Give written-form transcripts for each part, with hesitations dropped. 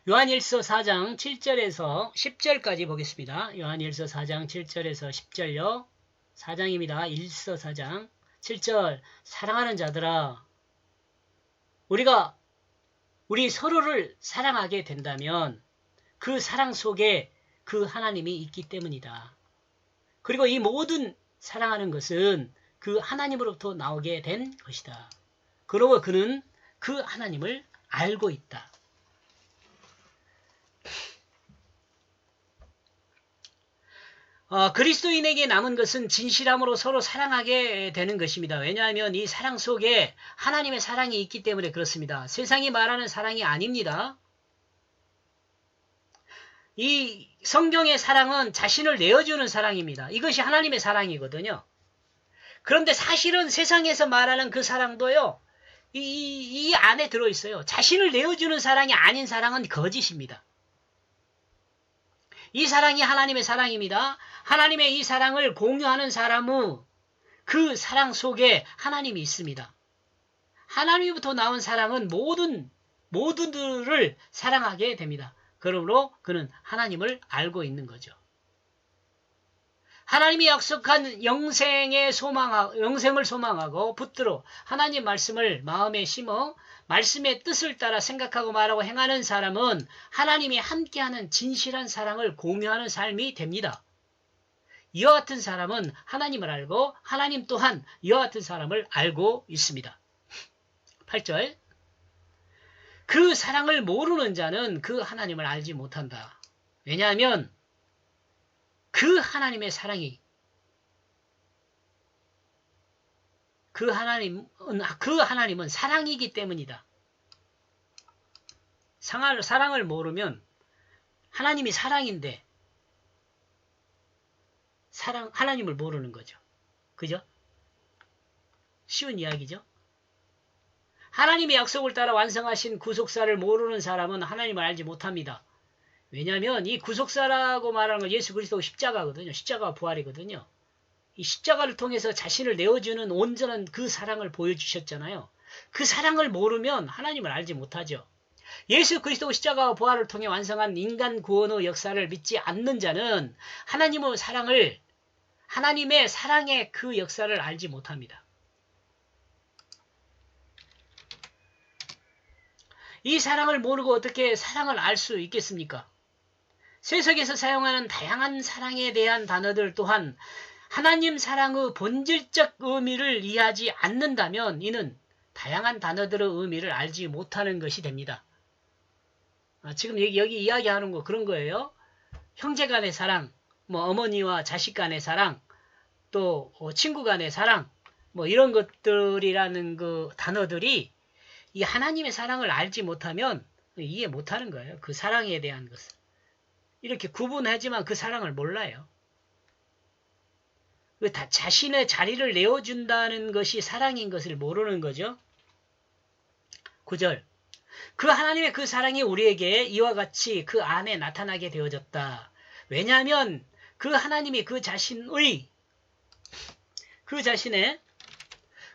요한일서 4장 7절에서 10절까지 보겠습니다. 요한일서 4장 7절에서 10절요. 4장입니다. 일서 4장 7절. 사랑하는 자들아, 우리 서로를 사랑하게 된다면 그 사랑 속에 그 하나님이 있기 때문이다. 그리고 이 모든 사랑하는 것은 그 하나님으로부터 나오게 된 것이다. 그러고 그는 그 하나님을 알고 있다. 그리스도인에게 남은 것은 진실함으로 서로 사랑하게 되는 것입니다. 왜냐하면 이 사랑 속에 하나님의 사랑이 있기 때문에 그렇습니다. 세상이 말하는 사랑이 아닙니다. 이 성경의 사랑은 자신을 내어주는 사랑입니다. 이것이 하나님의 사랑이거든요. 그런데 사실은 세상에서 말하는 그 사랑도요, 이 안에 들어있어요. 자신을 내어주는 사랑이 아닌 사랑은 거짓입니다. 이 사랑이 하나님의 사랑입니다. 하나님의 이 사랑을 공유하는 사람은 그 사랑 속에 하나님이 있습니다. 하나님부터 나온 사랑은 모두들을 사랑하게 됩니다. 그러므로 그는 하나님을 알고 있는 거죠. 하나님이 약속한 영생을 소망하고 붙들어 하나님 말씀을 마음에 심어 말씀의 뜻을 따라 생각하고 말하고 행하는 사람은 하나님이 함께하는 진실한 사랑을 공유하는 삶이 됩니다. 이와 같은 사람은 하나님을 알고 하나님 또한 이와 같은 사람을 알고 있습니다. 8절. 그 사랑을 모르는 자는 그 하나님을 알지 못한다. 왜냐하면 그 하나님의 사랑이 그 하나님은 사랑이기 때문이다. 사랑을 모르면 하나님이 사랑인데 하나님을 모르는 거죠. 그죠? 쉬운 이야기죠. 하나님의 약속을 따라 완성하신 구속사를 모르는 사람은 하나님을 알지 못합니다. 왜냐하면 이 구속사라고 말하는 건 예수 그리스도 십자가거든요. 십자가 부활이거든요. 이 십자가를 통해서 자신을 내어주는 온전한 그 사랑을 보여주셨잖아요. 그 사랑을 모르면 하나님을 알지 못하죠. 예수 그리스도 십자가와 부활을 통해 완성한 인간 구원의 역사를 믿지 않는 자는 하나님의 사랑의 그 역사를 알지 못합니다. 이 사랑을 모르고 어떻게 사랑을 알 수 있겠습니까? 세속에서 사용하는 다양한 사랑에 대한 단어들 또한 하나님 사랑의 본질적 의미를 이해하지 않는다면 이는 다양한 단어들의 의미를 알지 못하는 것이 됩니다. 지금 여기 이야기하는 거 그런 거예요. 형제 간의 사랑, 어머니와 자식 간의 사랑, 또 친구 간의 사랑, 이런 것들이라는 그 단어들이 이 하나님의 사랑을 알지 못하면 이해 못하는 거예요. 그 사랑에 대한 것을. 이렇게 구분하지만 그 사랑을 몰라요. 자신의 자리를 내어준다는 것이 사랑인 것을 모르는 거죠. 9절. 그 하나님의 그 사랑이 우리에게 이와 같이 그 안에 나타나게 되어졌다. 왜냐하면 그 하나님이 그 자신의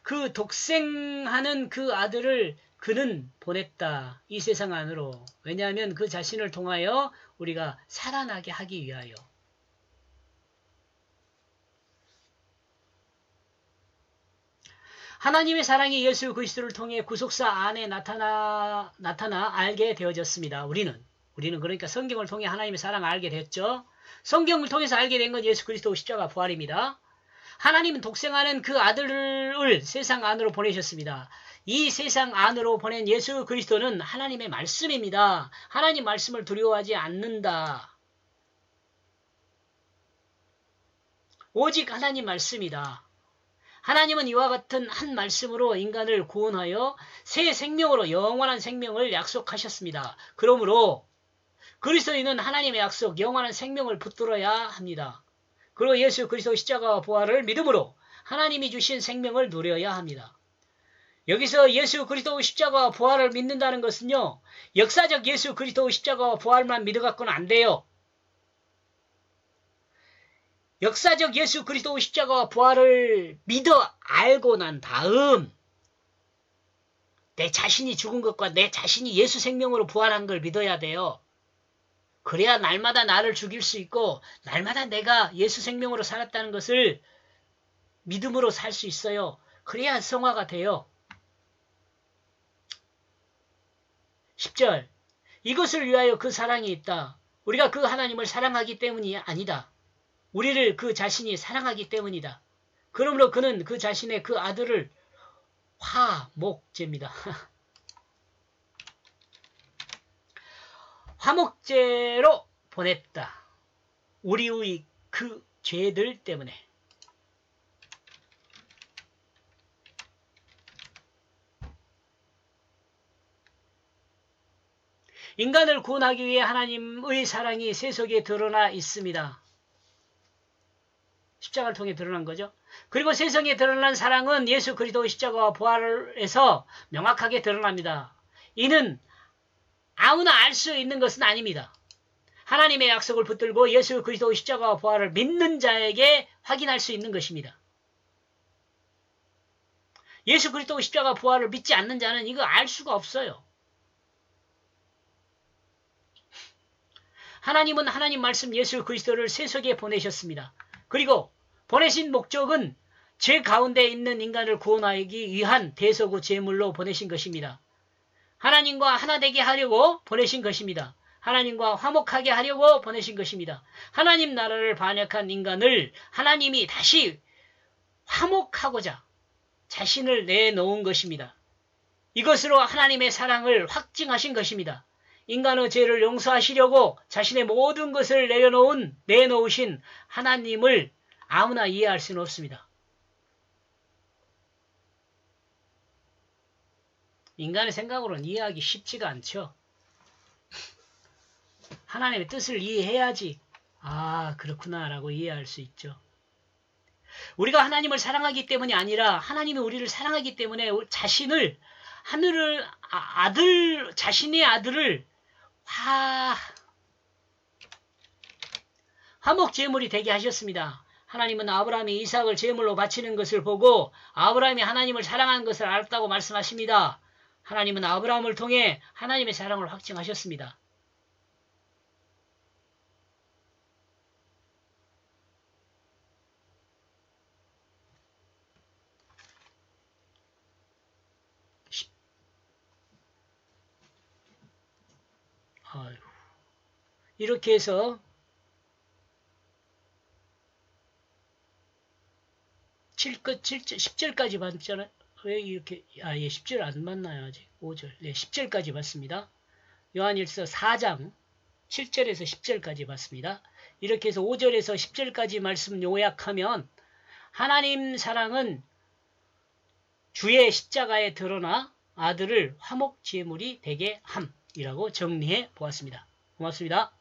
그 독생하는 그 아들을 그는 보냈다. 이 세상 안으로. 왜냐하면 그 자신을 통하여 우리가 살아나게 하기 위하여. 하나님의 사랑이 예수 그리스도를 통해 구속사 안에 나타나 알게 되어졌습니다. 우리는 그러니까 성경을 통해 하나님의 사랑을 알게 됐죠. 성경을 통해서 알게 된 건 예수 그리스도 십자가 부활입니다. 하나님은 독생하는 그 아들을 세상 안으로 보내셨습니다. 이 세상 안으로 보낸 예수 그리스도는 하나님의 말씀입니다. 하나님 말씀을 두려워하지 않는다. 오직 하나님 말씀이다. 하나님은 이와 같은 한 말씀으로 인간을 구원하여 새 생명으로 영원한 생명을 약속하셨습니다. 그러므로 그리스도인은 하나님의 약속 영원한 생명을 붙들어야 합니다. 그리고 예수 그리스도 십자가와 부활을 믿음으로 하나님이 주신 생명을 누려야 합니다. 여기서 예수 그리스도 십자가와 부활을 믿는다는 것은요, 역사적 예수 그리스도 십자가와 부활만 믿어갖고는 안 돼요. 역사적 예수 그리스도 십자가와 부활을 믿어 알고 난 다음 내 자신이 죽은 것과 내 자신이 예수 생명으로 부활한 걸 믿어야 돼요. 그래야 날마다 나를 죽일 수 있고 날마다 내가 예수 생명으로 살았다는 것을 믿음으로 살 수 있어요. 그래야 성화가 돼요. 10절 이것을 위하여 그 사랑이 있다. 우리가 그 하나님을 사랑하기 때문이 아니다. 우리를 그 자신이 사랑하기 때문이다. 그러므로 그는 그 자신의 그 아들을 화목제입니다. 화목제로 보냈다. 우리의 그 죄들 때문에. 인간을 구원하기 위해 하나님의 사랑이 세속에 드러나 있습니다. 십자가를 통해 드러난 거죠. 그리고 세상에 드러난 사랑은 예수 그리스도의 십자가와 부활에서 명확하게 드러납니다. 이는 아무나 알 수 있는 것은 아닙니다. 하나님의 약속을 붙들고 예수 그리스도의 십자가와 부활을 믿는 자에게 확인할 수 있는 것입니다. 예수 그리스도의 십자가 부활을 믿지 않는 자는 이거 알 수가 없어요. 하나님은 하나님 말씀 예수 그리스도를 세속에 보내셨습니다. 그리고 보내신 목적은 죄 가운데 있는 인간을 구원하기 위한 대속의 제물로 보내신 것입니다. 하나님과 하나 되게 하려고 보내신 것입니다. 하나님과 화목하게 하려고 보내신 것입니다. 하나님 나라를 반역한 인간을 하나님이 다시 화목하고자 자신을 내놓은 것입니다. 이것으로 하나님의 사랑을 확증하신 것입니다. 인간의 죄를 용서하시려고 자신의 모든 것을 내놓으신 하나님을 아무나 이해할 수는 없습니다. 인간의 생각으로는 이해하기 쉽지가 않죠. 하나님의 뜻을 이해해야지 아 그렇구나 라고 이해할 수 있죠. 우리가 하나님을 사랑하기 때문이 아니라 하나님이 우리를 사랑하기 때문에 자신의 아들을 화목 제물이 되게 하셨습니다. 하나님은 아브라함이 이삭을 제물로 바치는 것을 보고 아브라함이 하나님을 사랑하는 것을 알았다고 말씀하십니다. 하나님은 아브라함을 통해 하나님의 사랑을 확증하셨습니다. 이렇게 해서 10절까지 봤잖아요. 왜 이렇게, 10절 안 맞나요, 아직? 5절. 네, 10절까지 봤습니다. 요한일서 4장 7절에서 10절까지 봤습니다. 이렇게 해서 5절에서 10절까지 말씀 요약하면, 하나님 사랑은 주의 십자가에 드러나 아들을 화목 제물이 되게 함이라고 정리해 보았습니다. 고맙습니다.